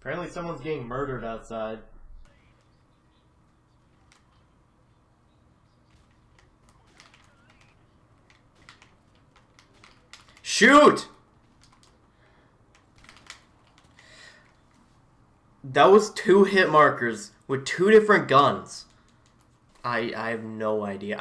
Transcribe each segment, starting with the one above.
Apparently someone's getting murdered outside. Shoot! That was 2 hit markers with 2 different guns. I have no idea.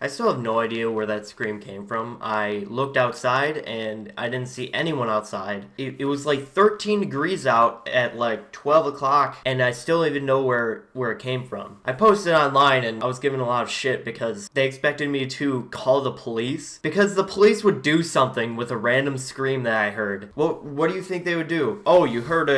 I still have no idea where that scream came from. I looked outside and I didn't see anyone outside. It was like 13 degrees out at like 12 o'clock and I still don't even know where it came from. I posted online and I was given a lot of shit because they expected me to call the police. Because the police would do something with a random scream that I heard. Well, what do you think they would do? Oh, you heard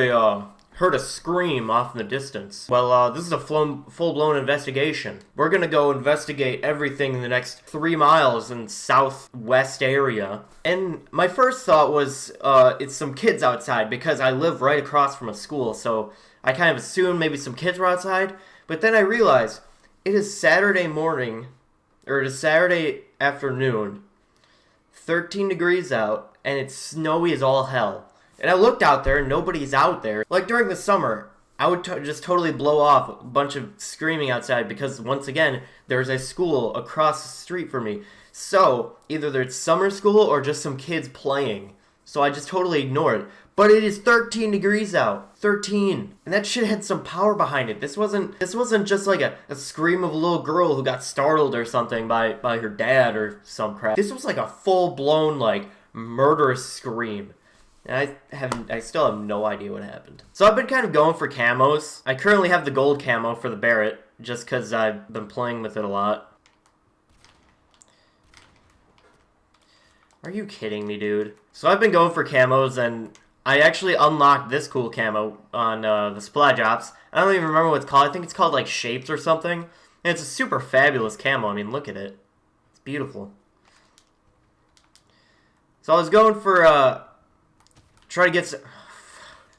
a scream off in the distance. Well, this is a full-blown investigation. We're gonna go investigate everything in the next 3 miles in southwest area. And my first thought was, it's some kids outside because I live right across from a school, so I kind of assumed maybe some kids were outside. But then I realized it is Saturday morning, or it is Saturday afternoon, 13 degrees out, and it's snowy as all hell. And I looked out there and nobody's out there. Like during the summer, I would just totally blow off a bunch of screaming outside because once again, there's a school across the street from me. So either there's summer school or just some kids playing. So I just totally ignored it. But it is 13 degrees out. 13. And that shit had some power behind it. This wasn't just like a scream of a little girl who got startled or something by her dad or some crap. This was like a full-blown like murderous scream. And I still have no idea what happened. So I've been kind of going for camos. I currently have the gold camo for the Barrett, just because I've been playing with it a lot. Are you kidding me, dude? So I've been going for camos, and I actually unlocked this cool camo on the supply drops. I don't even remember what it's called. I think it's called, like, Shapes or something. And it's a super fabulous camo. I mean, look at it. It's beautiful. So I was going for, I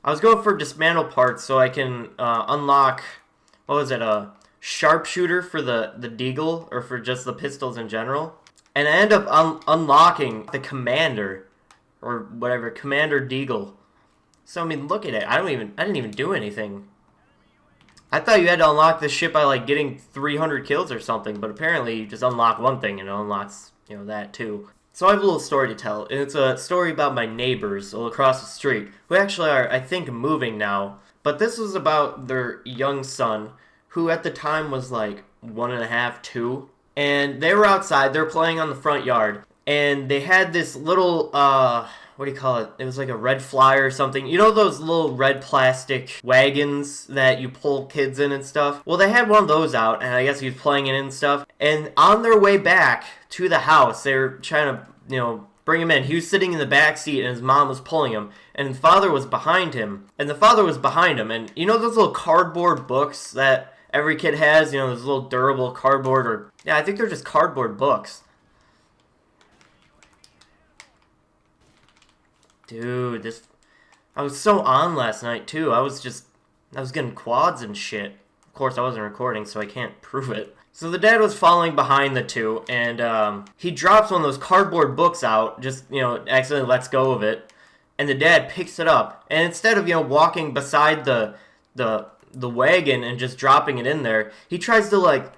was going for dismantle parts so I can unlock, what was it, a sharpshooter for the deagle, or for just the pistols in general. And I end up unlocking the commander, or whatever, commander deagle. So I mean, look at it. I didn't even do anything. I thought you had to unlock this shit by like getting 300 kills or something, but apparently you just unlock one thing and it unlocks, you know, that too. So I have a little story to tell, and it's a story about my neighbors across the street, who actually are, I think, moving now. But this was about their young son, who at the time was like 1.5, 2. And they were outside, they were playing on the front yard, and they had this little, what do you call it? It was like a red flyer or something. You know those little red plastic wagons that you pull kids in and stuff? Well, they had one of those out, and I guess he was playing it and stuff. And on their way back to the house, they were trying to, you know, bring him in. He was sitting in the back seat, and his mom was pulling him. And the father was behind him. And you know those little cardboard books that every kid has? You know, those little durable cardboard, or, yeah, I think they're just cardboard books. Dude, I was so on last night, too. I was getting quads and shit. Of course, I wasn't recording, so I can't prove it. So the dad was following behind the two, and he drops one of those cardboard books out, just, you know, accidentally lets go of it, and the dad picks it up, and instead of, you know, walking beside the wagon and just dropping it in there, he tries to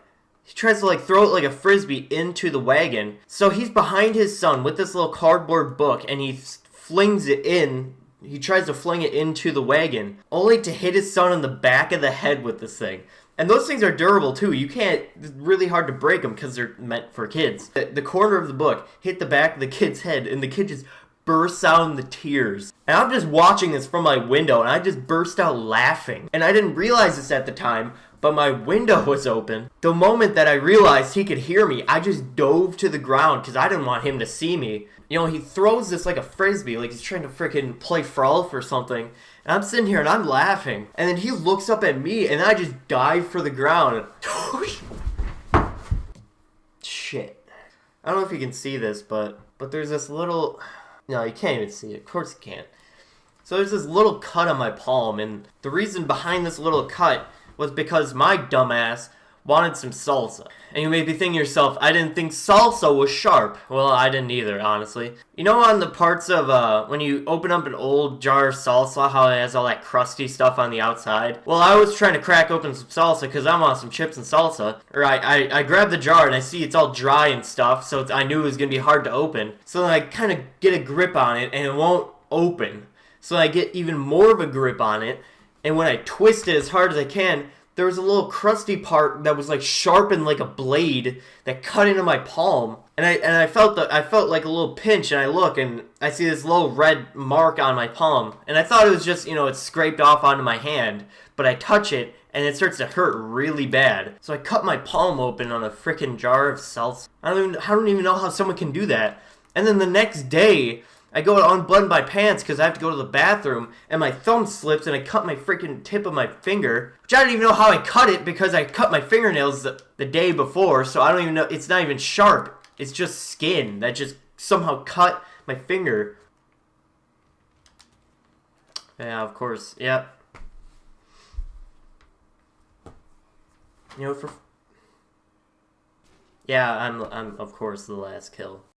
throw it like a frisbee into the wagon. So he's behind his son with this little cardboard book, and he flings it in. He tries to fling it into the wagon, only to hit his son on the back of the head with this thing. And those things are durable too. You can't, it's really hard to break them because they're meant for kids. The corner of the book hit the back of the kid's head, and the kid just bursts out into tears. And I'm just watching this from my window, and I just burst out laughing. And I didn't realize this at the time, but my window was open. The moment that I realized he could hear me, I just dove to the ground because I didn't want him to see me. You know, he throws this like a frisbee, like he's trying to freaking play frolf or something. And I'm sitting here and I'm laughing. And then he looks up at me and I just dive for the ground. Shit. I don't know if you can see this, but there's this little... No, you can't even see it. Of course you can't. So there's this little cut on my palm, and the reason behind this little cut was because my dumbass wanted some salsa. And you may be thinking to yourself, I didn't think salsa was sharp. Well, I didn't either, honestly. You know, on the parts of when you open up an old jar of salsa, how it has all that crusty stuff on the outside? Well, I was trying to crack open some salsa because I want some chips and salsa. Or I grabbed the jar and I see it's all dry and stuff, so I knew it was going to be hard to open. So then I kind of get a grip on it and it won't open. So I get even more of a grip on it, and when I twist it as hard as I can, there was a little crusty part that was like sharpened like a blade that cut into my palm. And I felt like a little pinch, and I look and I see this little red mark on my palm. And I thought it was just, it scraped off onto my hand, but I touch it and it starts to hurt really bad. So I cut my palm open on a freaking jar of salsa. I don't even know how someone can do that. And then the next day, I go to unbutton my pants because I have to go to the bathroom, and my thumb slips and I cut my freaking tip of my finger, which I don't even know how I cut it because I cut my fingernails the day before, so I don't even know, it's not even sharp. It's just skin that just somehow cut my finger. Yeah, of course, yep. Yeah, I'm of course the last kill.